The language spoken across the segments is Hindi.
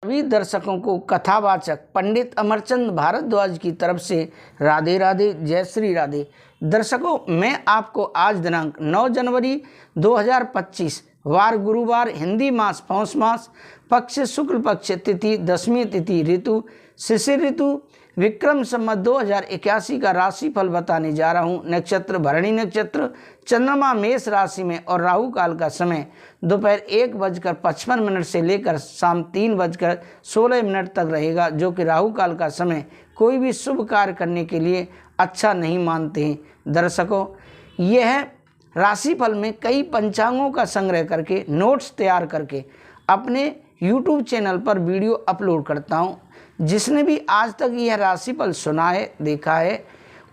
सभी दर्शकों को कथावाचक पंडित अमरचंद भारद्वाज की तरफ से राधे राधे, जय श्री राधे। दर्शकों, मैं आपको आज दिनांक 9 जनवरी 2025 वार गुरुवार, हिंदी मास पौष मास, पक्ष शुक्ल पक्ष, तिथि दशमी तिथि, ऋतु शिशिर ऋतु, विक्रम संवत 2081 का राशिफल बताने जा रहा हूँ। नक्षत्र भरणी नक्षत्र, चंद्रमा मेष राशि में और राहु काल का समय दोपहर 1:55 से लेकर शाम 3:16 तक रहेगा, जो कि राहु काल का समय कोई भी शुभ कार्य करने के लिए अच्छा नहीं मानते हैं। दर्शकों, यह राशिफल में कई पंचांगों का संग्रह करके नोट्स तैयार करके अपने YouTube चैनल पर वीडियो अपलोड करता हूँ। जिसने भी आज तक यह राशिफल सुना है, देखा है,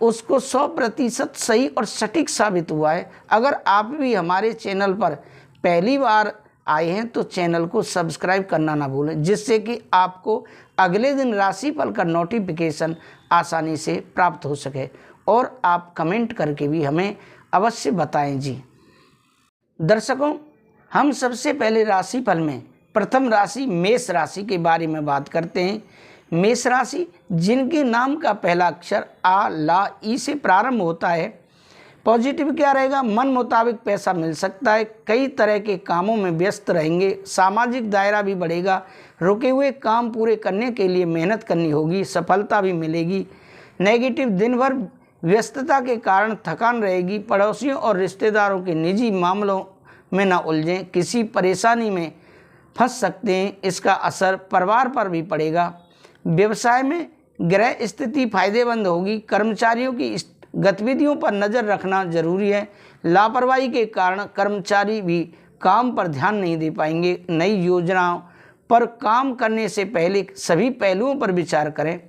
उसको 100% सही और सटीक साबित हुआ है। अगर आप भी हमारे चैनल पर पहली बार आए हैं तो चैनल को सब्सक्राइब करना ना भूलें, जिससे कि आपको अगले दिन राशिफल का नोटिफिकेशन आसानी से प्राप्त हो सके। और आप कमेंट करके भी हमें अवश्य बताएं जी। दर्शकों, हम सबसे पहले राशिफल में प्रथम राशि मेष राशि के बारे में बात करते हैं। मेष राशि जिनके नाम का पहला अक्षर आ, ला, ई से प्रारंभ होता है। पॉजिटिव क्या रहेगा? मन मुताबिक पैसा मिल सकता है, कई तरह के कामों में व्यस्त रहेंगे, सामाजिक दायरा भी बढ़ेगा, रुके हुए काम पूरे करने के लिए मेहनत करनी होगी, सफलता भी मिलेगी। नेगेटिव, दिन भर व्यस्तता के कारण थकान रहेगी, पड़ोसियों और रिश्तेदारों के निजी मामलों में ना उलझें, किसी परेशानी में फंस सकते हैं, इसका असर परिवार पर भी पड़ेगा। व्यवसाय में ग्रह स्थिति फायदेमंद होगी, कर्मचारियों की गतिविधियों पर नज़र रखना जरूरी है। लापरवाही के कारण कर्मचारी भी काम पर ध्यान नहीं दे पाएंगे। नई योजनाओं पर काम करने से पहले सभी पहलुओं पर विचार करें।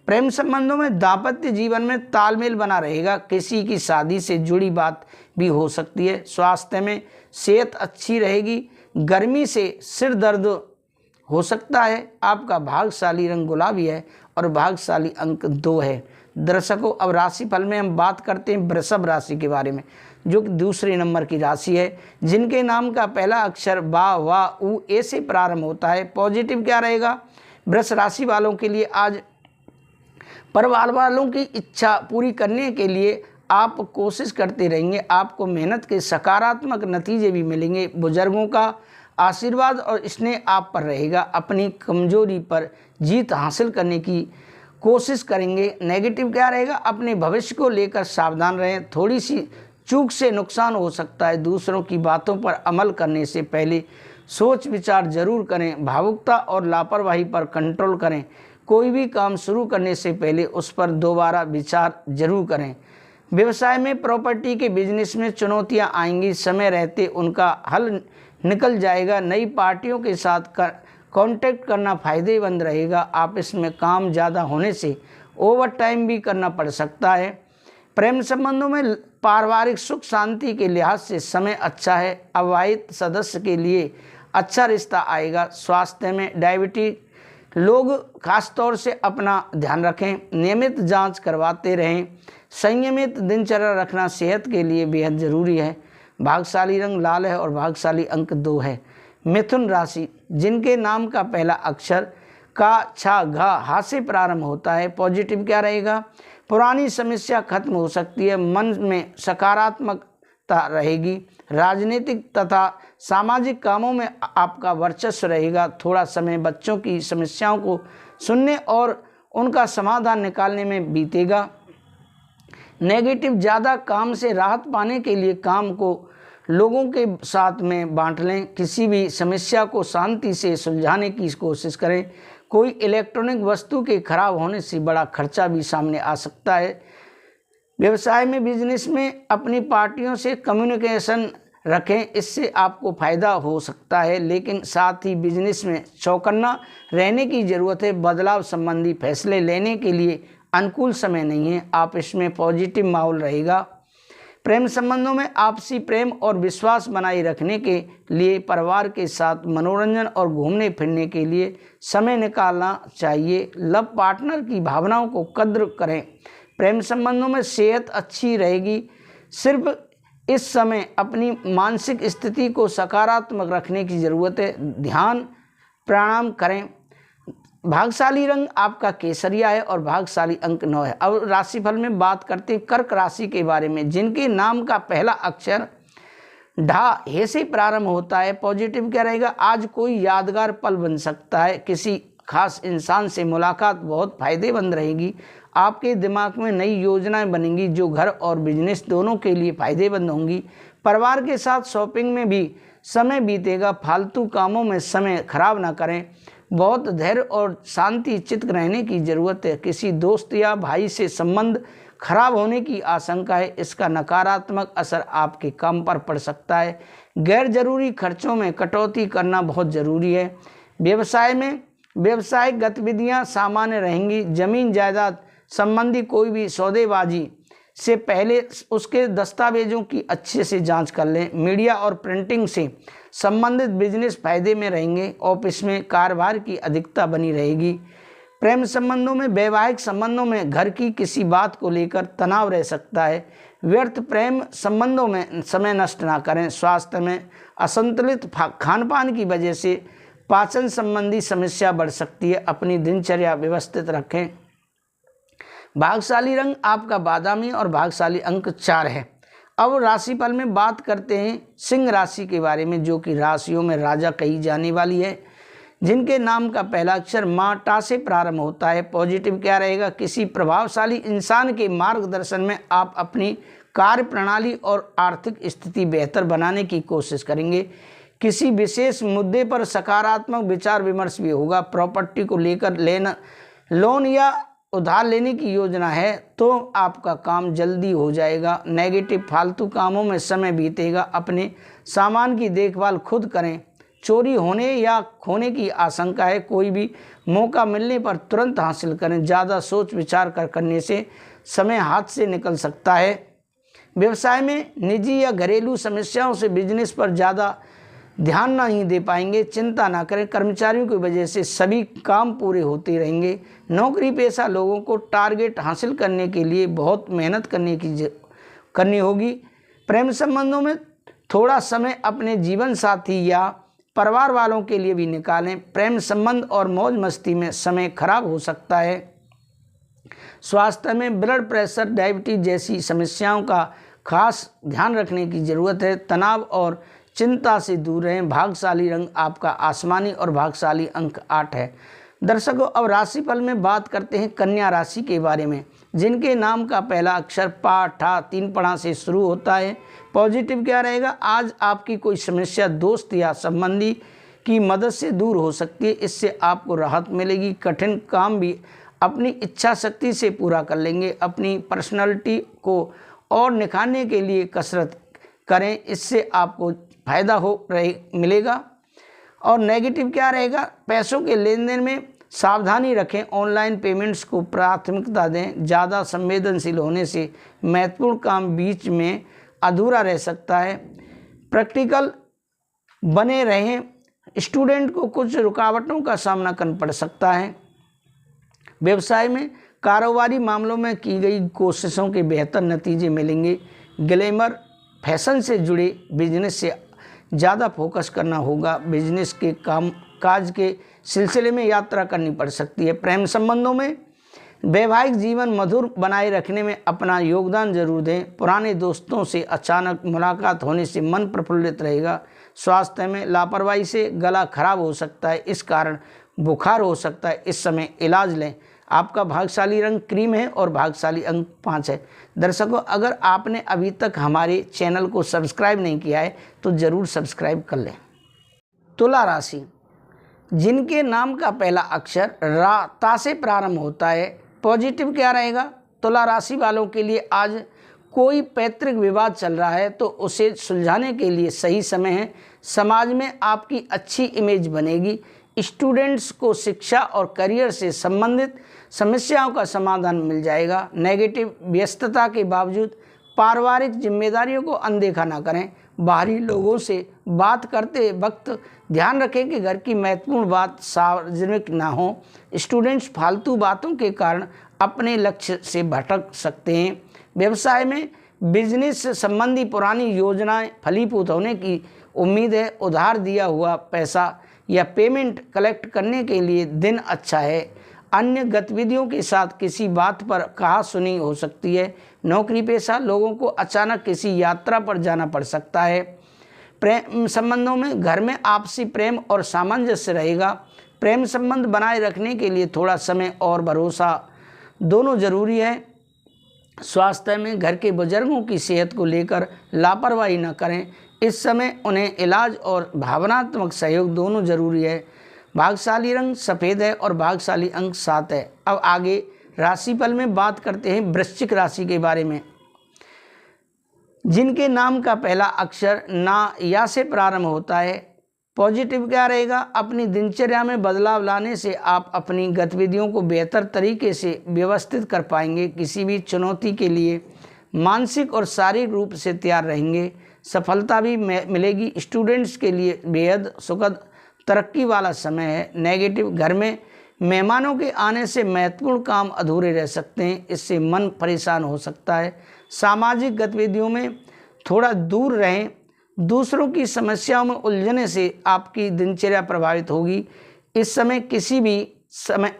प्रेम संबंधों में दाम्पत्य जीवन में तालमेल बना रहेगा, किसी की शादी से जुड़ी बात भी हो सकती है। स्वास्थ्य में सेहत अच्छी रहेगी, गर्मी से सिर दर्द हो सकता है। आपका भाग्यशाली रंग गुलाबी है और भाग्यशाली अंक 2 है। दर्शकों, अब राशिफल में हम बात करते हैं वृषभ राशि के बारे में, जो कि दूसरे नंबर की राशि है, जिनके नाम का पहला अक्षर बा, वा, उ, ए से प्रारंभ होता है। पॉजिटिव क्या रहेगा? वृष राशि वालों के लिए आज परिवार वालों की इच्छा पूरी करने के लिए आप कोशिश करते रहेंगे। आपको मेहनत के सकारात्मक नतीजे भी मिलेंगे। बुजुर्गों का आशीर्वाद और स्नेह आप पर रहेगा। अपनी कमजोरी पर जीत हासिल करने की कोशिश करेंगे। नेगेटिव क्या रहेगा? अपने भविष्य को लेकर सावधान रहें, थोड़ी सी चूक से नुकसान हो सकता है। दूसरों की बातों पर अमल करने से पहले सोच विचार जरूर करें। भावुकता और लापरवाही पर कंट्रोल करें। कोई भी काम शुरू करने से पहले उस पर दोबारा विचार जरूर करें। व्यवसाय में प्रॉपर्टी के बिजनेस में चुनौतियां आएंगी, समय रहते उनका हल निकल जाएगा। नई पार्टियों के साथ कांटेक्ट करना फायदेमंद रहेगा। ऑफिस में काम ज़्यादा होने से ओवर टाइम भी करना पड़ सकता है। प्रेम संबंधों में पारिवारिक सुख शांति के लिहाज से समय अच्छा है। अविवाहित सदस्य के लिए अच्छा रिश्ता आएगा। स्वास्थ्य में डायबिटीज लोग खासतौर से अपना ध्यान रखें, नियमित जांच करवाते रहें। संयमित दिनचर्या रखना सेहत के लिए बेहद ज़रूरी है। भाग्यशाली रंग लाल है और भाग्यशाली अंक 2 है। मिथुन राशि जिनके नाम का पहला अक्षर का, छा, घा, हा से प्रारंभ होता है। पॉजिटिव क्या रहेगा? पुरानी समस्या खत्म हो सकती है, मन में सकारात्मकता रहेगी। राजनीतिक तथा सामाजिक कामों में आपका वर्चस्व रहेगा। थोड़ा समय बच्चों की समस्याओं को सुनने और उनका समाधान निकालने में बीतेगा। नेगेटिव, ज़्यादा काम से राहत पाने के लिए काम को लोगों के साथ में बांट लें। किसी भी समस्या को शांति से सुलझाने की कोशिश करें। कोई इलेक्ट्रॉनिक वस्तु के खराब होने से बड़ा खर्चा भी सामने आ सकता है। व्यवसाय में बिजनेस में अपनी पार्टियों से कम्युनिकेशन रखें, इससे आपको फ़ायदा हो सकता है, लेकिन साथ ही बिजनेस में चौकन्ना रहने की ज़रूरत है। बदलाव संबंधी फैसले लेने के लिए अनुकूल समय नहीं है। आप इसमें पॉजिटिव माहौल रहेगा। प्रेम संबंधों में आपसी प्रेम और विश्वास बनाए रखने के लिए परिवार के साथ मनोरंजन और घूमने फिरने के लिए समय निकालना चाहिए। लव पार्टनर की भावनाओं को कद्र करें। प्रेम संबंधों में सेहत अच्छी रहेगी। सिर्फ इस समय अपनी मानसिक स्थिति को सकारात्मक रखने की ज़रूरत है। ध्यान प्राणायाम करें। भाग्यशाली रंग आपका केसरिया है और भाग्यशाली अंक 9 है। अब राशिफल में बात करते हैं कर्क राशि के बारे में, जिनके नाम का पहला अक्षर ढा हे से प्रारंभ होता है। पॉजिटिव क्या रहेगा, आज कोई यादगार पल बन सकता है। किसी खास इंसान से मुलाकात बहुत फायदेमंद रहेगी। आपके दिमाग में नई योजनाएं बनेंगी जो घर और बिजनेस दोनों के लिए फायदेमंद होंगी। परिवार के साथ शॉपिंग में भी समय बीतेगा। फालतू कामों में समय खराब ना करें। बहुत धैर्य और शांति चित्त रहने की ज़रूरत है। किसी दोस्त या भाई से संबंध खराब होने की आशंका है। इसका नकारात्मक असर आपके काम पर पड़ सकता है। गैर जरूरी खर्चों में कटौती करना बहुत ज़रूरी है। व्यवसाय में व्यावसायिक गतिविधियां सामान्य रहेंगी। जमीन जायदाद संबंधी कोई भी सौदेबाजी से पहले उसके दस्तावेजों की अच्छे से जांच कर लें। मीडिया और प्रिंटिंग से संबंधित बिजनेस फायदे में रहेंगे। ऑफिस में कार्यभार की अधिकता बनी रहेगी। प्रेम संबंधों में वैवाहिक संबंधों में घर की किसी बात को लेकर तनाव रह सकता है। व्यर्थ प्रेम संबंधों में समय नष्ट ना करें। स्वास्थ्य में असंतुलित खान पान की वजह से पाचन संबंधी समस्या बढ़ सकती है। अपनी दिनचर्या व्यवस्थित रखें। भाग्यशाली रंग आपका बादामी और भाग्यशाली अंक 4 है। अब राशिफल में बात करते हैं सिंह राशि के बारे में, जो कि राशियों में राजा कही जाने वाली है, जिनके नाम का पहला अक्षर माँ टा से प्रारंभ होता है। पॉजिटिव क्या रहेगा, किसी प्रभावशाली इंसान के मार्गदर्शन में आप अपनी कार्य प्रणाली और आर्थिक स्थिति बेहतर बनाने की कोशिश करेंगे। किसी विशेष मुद्दे पर सकारात्मक विचार विमर्श भी होगा। प्रॉपर्टी को लेकर लोन या उधार लेने की योजना है तो आपका काम जल्दी हो जाएगा। नेगेटिव फालतू कामों में समय बीतेगा। अपने सामान की देखभाल खुद करें। चोरी होने या खोने की आशंका है। कोई भी मौका मिलने पर तुरंत हासिल करें। ज़्यादा सोच विचार करने से समय हाथ से निकल सकता है। व्यवसाय में निजी या घरेलू समस्याओं से बिजनेस पर ज़्यादा ध्यान नहीं दे पाएंगे। चिंता ना करें, कर्मचारियों की वजह से सभी काम पूरे होते रहेंगे। नौकरी पेशा लोगों को टारगेट हासिल करने के लिए बहुत मेहनत करनी होगी। प्रेम संबंधों में थोड़ा समय अपने जीवन साथी या परिवार वालों के लिए भी निकालें। प्रेम संबंध और मौज मस्ती में समय खराब हो सकता है। स्वास्थ्य में ब्लड प्रेशर, डायबिटीज जैसी समस्याओं का खास ध्यान रखने की ज़रूरत है। तनाव और चिंता से दूर रहें। भाग्यशाली रंग आपका आसमानी और भाग्यशाली अंक 8 है। दर्शकों, अब राशिफल में बात करते हैं कन्या राशि के बारे में, जिनके नाम का पहला अक्षर पा ठा 3 पढ़ा से शुरू होता है। पॉजिटिव क्या रहेगा, आज आपकी कोई समस्या दोस्त या संबंधी की मदद से दूर हो सकती है। इससे आपको राहत मिलेगी। कठिन काम भी अपनी इच्छा शक्ति से पूरा कर लेंगे। अपनी पर्सनालिटी को और निखारने के लिए कसरत करें। इससे आपको फ़ायदा मिलेगा। और नेगेटिव क्या रहेगा, पैसों के लेन देन में सावधानी रखें। ऑनलाइन पेमेंट्स को प्राथमिकता दें। ज़्यादा संवेदनशील होने से महत्वपूर्ण काम बीच में अधूरा रह सकता है। प्रैक्टिकल बने रहें। स्टूडेंट को कुछ रुकावटों का सामना करना पड़ सकता है। व्यवसाय में कारोबारी मामलों में की गई कोशिशों के बेहतर नतीजे मिलेंगे। ग्लैमर फैशन से जुड़े बिजनेस से ज़्यादा फोकस करना होगा। बिजनेस के काम काज के सिलसिले में यात्रा करनी पड़ सकती है। प्रेम संबंधों में वैवाहिक जीवन मधुर बनाए रखने में अपना योगदान जरूर दें। पुराने दोस्तों से अचानक मुलाकात होने से मन प्रफुल्लित रहेगा। स्वास्थ्य में लापरवाही से गला खराब हो सकता है, इस कारण बुखार हो सकता है। इस समय इलाज लें। आपका भाग्यशाली रंग क्रीम है और भाग्यशाली अंक 5 है। दर्शकों, अगर आपने अभी तक हमारे चैनल को सब्सक्राइब नहीं किया है तो ज़रूर सब्सक्राइब कर लें। तुला राशि, जिनके नाम का पहला अक्षर रा ता से प्रारंभ होता है। पॉजिटिव क्या रहेगा, तुला राशि वालों के लिए आज कोई पैतृक विवाद चल रहा है तो उसे सुलझाने के लिए सही समय है। समाज में आपकी अच्छी इमेज बनेगी। स्टूडेंट्स को शिक्षा और करियर से संबंधित समस्याओं का समाधान मिल जाएगा। नेगेटिव व्यस्तता के बावजूद पारिवारिक जिम्मेदारियों को अनदेखा ना करें। बाहरी लोगों से बात करते वक्त ध्यान रखें कि घर की महत्वपूर्ण बात सार्वजनिक ना हो। स्टूडेंट्स फालतू बातों के कारण अपने लक्ष्य से भटक सकते हैं। व्यवसाय में बिजनेस संबंधी पुरानी योजनाएं फलीभूत होने की उम्मीद है। उधार दिया हुआ पैसा या पेमेंट कलेक्ट करने के लिए दिन अच्छा है। अन्य गतिविधियों के साथ किसी बात पर कहा-सुनी हो सकती है। नौकरी पेशा लोगों को अचानक किसी यात्रा पर जाना पड़ सकता है। प्रेम संबंधों में घर में आपसी प्रेम और सामंजस्य रहेगा। प्रेम संबंध बनाए रखने के लिए थोड़ा समय और भरोसा दोनों जरूरी है। स्वास्थ्य में घर के बुजुर्गों की सेहत को लेकर लापरवाही न करें। इस समय उन्हें इलाज और भावनात्मक सहयोग दोनों जरूरी है। भाग्यशाली रंग सफ़ेद है और भाग्यशाली अंक 7 है। अब आगे राशिफल में बात करते हैं वृश्चिक राशि के बारे में। जिनके नाम का पहला अक्षर ना या से प्रारंभ होता है। पॉजिटिव क्या रहेगा? अपनी दिनचर्या में बदलाव लाने से आप अपनी गतिविधियों को बेहतर तरीके से व्यवस्थित कर पाएंगे। किसी भी चुनौती के लिए मानसिक और शारीरिक रूप से तैयार रहेंगे। सफलता भी मिलेगी। स्टूडेंट्स के लिए बेहद सुखद तरक्की वाला समय है। नेगेटिव, घर में मेहमानों के आने से महत्वपूर्ण काम अधूरे रह सकते हैं। इससे मन परेशान हो सकता है। सामाजिक गतिविधियों में थोड़ा दूर रहें। दूसरों की समस्याओं में उलझने से आपकी दिनचर्या प्रभावित होगी। इस समय किसी भी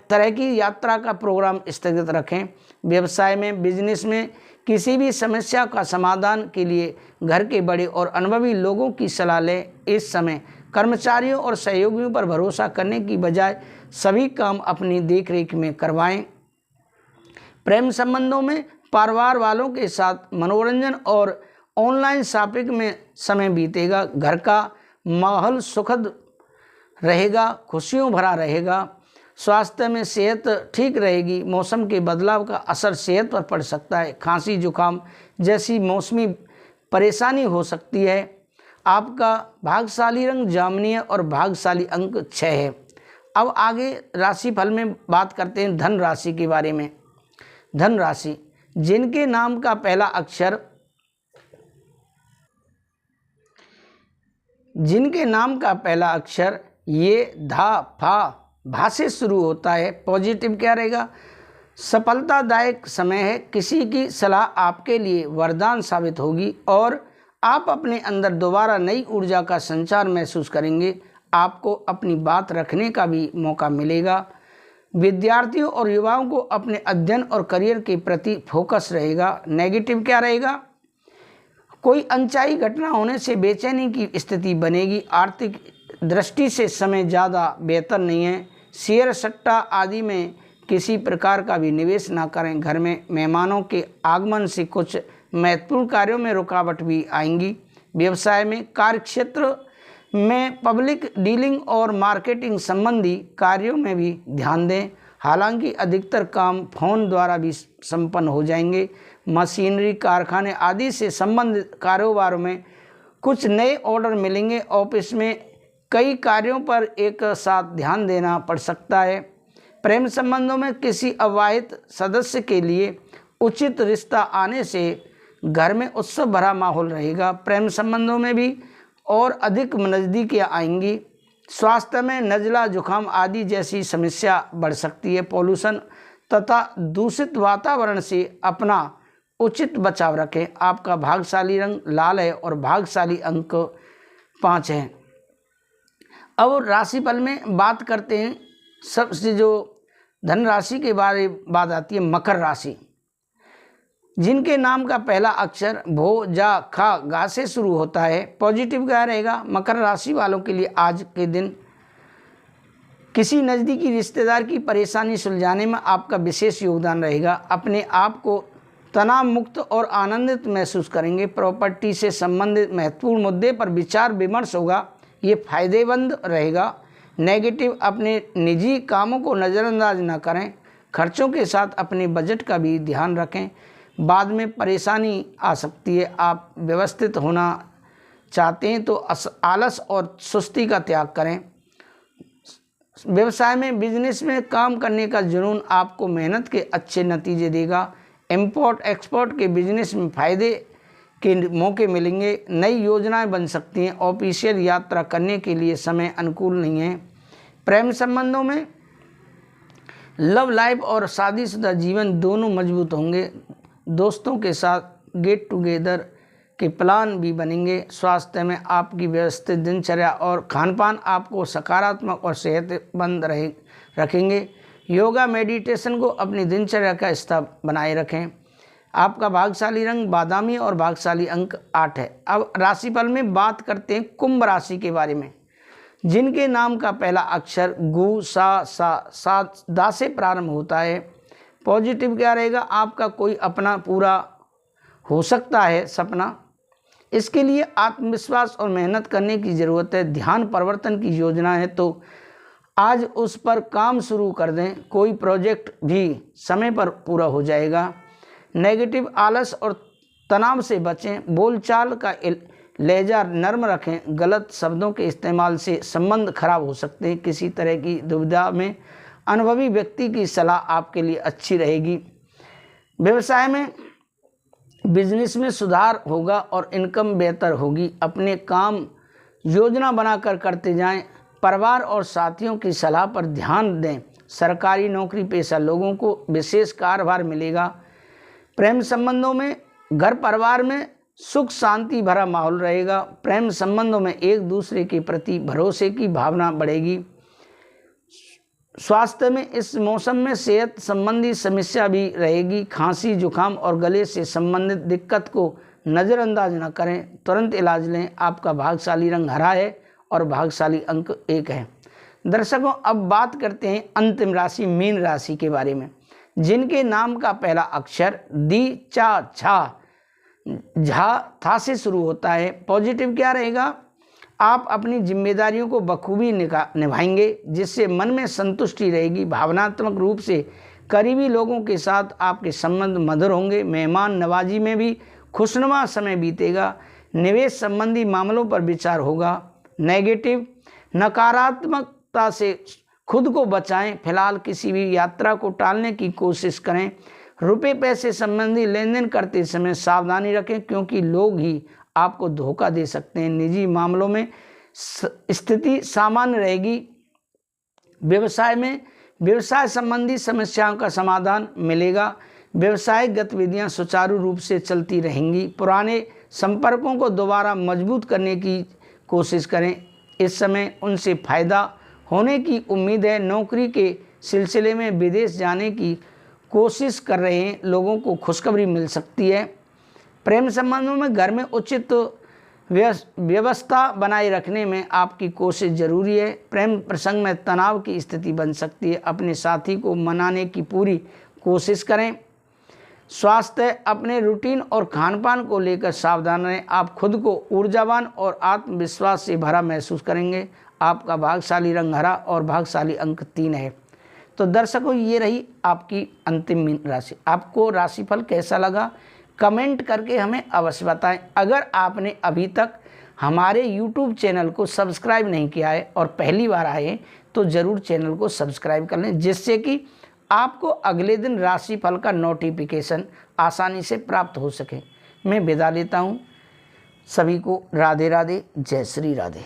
तरह की यात्रा का प्रोग्राम स्थगित रखें। व्यवसाय में, बिजनेस में किसी भी समस्या का समाधान के लिए घर के बड़े और अनुभवी लोगों की सलाह लें। इस समय कर्मचारियों और सहयोगियों पर भरोसा करने की बजाय सभी काम अपनी देखरेख में करवाएं। प्रेम संबंधों में परिवार वालों के साथ मनोरंजन और ऑनलाइन शॉपिंग में समय बीतेगा। घर का माहौल सुखद रहेगा, खुशियों भरा रहेगा। स्वास्थ्य में सेहत ठीक रहेगी। मौसम के बदलाव का असर सेहत पर पड़ सकता है। खांसी, जुकाम जैसी मौसमी परेशानी हो सकती है। आपका भाग्यशाली रंग जामुनी है और भाग्यशाली अंक 6 है। अब आगे राशिफल में बात करते हैं धन राशि के बारे में। धन राशि, जिनके नाम का पहला अक्षर ये धा फा भा से शुरू होता है। पॉजिटिव क्या रहेगा? सफलतादायक समय है। किसी की सलाह आपके लिए वरदान साबित होगी और आप अपने अंदर दोबारा नई ऊर्जा का संचार महसूस करेंगे। आपको अपनी बात रखने का भी मौका मिलेगा। विद्यार्थियों और युवाओं को अपने अध्ययन और करियर के प्रति फोकस रहेगा। नेगेटिव क्या रहेगा? कोई अनचाही घटना होने से बेचैनी की स्थिति बनेगी। आर्थिक दृष्टि से समय ज़्यादा बेहतर नहीं है। शेयर, सट्टा आदि में किसी प्रकार का भी निवेश ना करें। घर में मेहमानों के आगमन से कुछ महत्वपूर्ण कार्यों में रुकावट भी आएंगी। व्यवसाय में, कार्यक्षेत्र में पब्लिक डीलिंग और मार्केटिंग संबंधी कार्यों में भी ध्यान दें। हालांकि अधिकतर काम फोन द्वारा भी संपन्न हो जाएंगे। मशीनरी, कारखाने आदि से संबंधित कारोबारों में कुछ नए ऑर्डर मिलेंगे। ऑफिस में कई कार्यों पर एक साथ ध्यान देना पड़ सकता है। प्रेम संबंधों में किसी अविवाहित सदस्य के लिए उचित रिश्ता आने से घर में उत्सव भरा माहौल रहेगा। प्रेम संबंधों में भी और अधिक नज़दीकियाँ आएंगी। स्वास्थ्य में नज़ला, जुकाम आदि जैसी समस्या बढ़ सकती है। पॉल्यूशन तथा दूषित वातावरण से अपना उचित बचाव रखें। आपका भाग्यशाली रंग लाल है और भाग्यशाली अंक 5 है। अब राशिफल में बात करते हैं। सबसे जो धन राशि के बारे बात आती है मकर राशि, जिनके नाम का पहला अक्षर भो, जा, खा, गा से शुरू होता है। पॉजिटिव क्या रहेगा? मकर राशि वालों के लिए आज के दिन किसी नज़दीकी रिश्तेदार की परेशानी सुलझाने में आपका विशेष योगदान रहेगा। अपने आप को तनाव मुक्त और आनंदित महसूस करेंगे। प्रॉपर्टी से संबंधित महत्वपूर्ण मुद्दे पर विचार विमर्श होगा, ये फायदेमंद रहेगा। नेगेटिव, अपने निजी कामों को नज़रअंदाज न करें। खर्चों के साथ अपने बजट का भी ध्यान रखें, बाद में परेशानी आ सकती है। आप व्यवस्थित होना चाहते हैं तो आलस और सुस्ती का त्याग करें। व्यवसाय में, बिजनेस में काम करने का जुनून आपको मेहनत के अच्छे नतीजे देगा। इंपोर्ट एक्सपोर्ट के बिजनेस में फ़ायदे के मौके मिलेंगे। नई योजनाएं बन सकती हैं। ऑफिशियल यात्रा करने के लिए समय अनुकूल नहीं है। प्रेम संबंधों में लव लाइफ और शादीशुदा जीवन दोनों मजबूत होंगे। दोस्तों के साथ गेट टुगेदर के प्लान भी बनेंगे। स्वास्थ्य में आपकी व्यवस्थित दिनचर्या और खानपान आपको सकारात्मक और सेहतमंद रखेंगे। योगा मेडिटेशन को अपनी दिनचर्या का हिस्सा बनाए रखें। आपका भाग्यशाली रंग बादामी और भाग्यशाली अंक 8 है। अब राशिफल में बात करते हैं कुंभ राशि के बारे में, जिनके नाम का पहला अक्षर गु सा दा से प्रारंभ होता है। पॉजिटिव क्या रहेगा? आपका कोई अपना पूरा हो सकता है सपना। इसके लिए आत्मविश्वास और मेहनत करने की ज़रूरत है। ध्यान परिवर्तन की योजना है तो आज उस पर काम शुरू कर दें। कोई प्रोजेक्ट भी समय पर पूरा हो जाएगा। नेगेटिव आलस और तनाव से बचें। बोलचाल का लहजा नर्म रखें। गलत शब्दों के इस्तेमाल से संबंध खराब हो सकते हैं। किसी तरह की दुविधा में अनुभवी व्यक्ति की सलाह आपके लिए अच्छी रहेगी। व्यवसाय में बिजनेस में सुधार होगा और इनकम बेहतर होगी। अपने काम योजना बनाकर करते जाएं। परिवार और साथियों की सलाह पर ध्यान दें। सरकारी नौकरी पेशा लोगों को विशेष कार्यभार मिलेगा। प्रेम संबंधों में घर परिवार में सुख शांति भरा माहौल रहेगा। प्रेम संबंधों में एक दूसरे के प्रति भरोसे की भावना बढ़ेगी। स्वास्थ्य में इस मौसम में सेहत संबंधी समस्या भी रहेगी। खांसी जुकाम और गले से संबंधित दिक्कत को नज़रअंदाज न करें, तुरंत इलाज लें। आपका भाग्यशाली रंग हरा है और भाग्यशाली अंक 1 है। दर्शकों, अब बात करते हैं अंतिम राशि मीन राशि के बारे में, जिनके नाम का पहला अक्षर दी चा छा झा था से शुरू होता है। पॉजिटिव क्या रहेगा? आप अपनी जिम्मेदारियों को बखूबी निभाएंगे, जिससे मन में संतुष्टि रहेगी। भावनात्मक रूप से करीबी लोगों के साथ आपके संबंध मधुर होंगे। मेहमान नवाजी में भी खुशनुमा समय बीतेगा। निवेश संबंधी मामलों पर विचार होगा। नेगेटिव नकारात्मकता से खुद को बचाएं। फिलहाल किसी भी यात्रा को टालने की कोशिश करें। रुपए पैसे संबंधी लेन देन करते समय सावधानी रखें, क्योंकि लोग ही आपको धोखा दे सकते हैं। निजी मामलों में स्थिति सामान्य रहेगी। व्यवसाय में व्यवसाय संबंधी समस्याओं का समाधान मिलेगा। व्यवसायिक गतिविधियां सुचारू रूप से चलती रहेंगी। पुराने संपर्कों को दोबारा मजबूत करने की कोशिश करें। इस समय उनसे फायदा होने की उम्मीद है। नौकरी के सिलसिले में विदेश जाने की कोशिश कर रहे हैं लोगों को खुशखबरी मिल सकती है। प्रेम संबंधों में घर में उचित व्यवस्था बनाए रखने में आपकी कोशिश जरूरी है। प्रेम प्रसंग में तनाव की स्थिति बन सकती है। अपने साथी को मनाने की पूरी कोशिश करें। स्वास्थ्य अपने रूटीन और खानपान को लेकर सावधान रहें। आप खुद को ऊर्जावान और आत्मविश्वास से भरा महसूस करेंगे। आपका भाग्यशाली रंग हरा और भाग्यशाली अंक 3 है। तो दर्शकों, ये रही आपकी अंतिम मीन राशि। आपको राशिफल कैसा लगा कमेंट करके हमें अवश्य बताएं। अगर आपने अभी तक हमारे YouTube चैनल को सब्सक्राइब नहीं किया है और पहली बार आए तो ज़रूर चैनल को सब्सक्राइब कर लें, जिससे कि आपको अगले दिन राशिफल का नोटिफिकेशन आसानी से प्राप्त हो सके। मैं विदा लेता हूँ। सभी को राधे राधे, जय श्री राधे।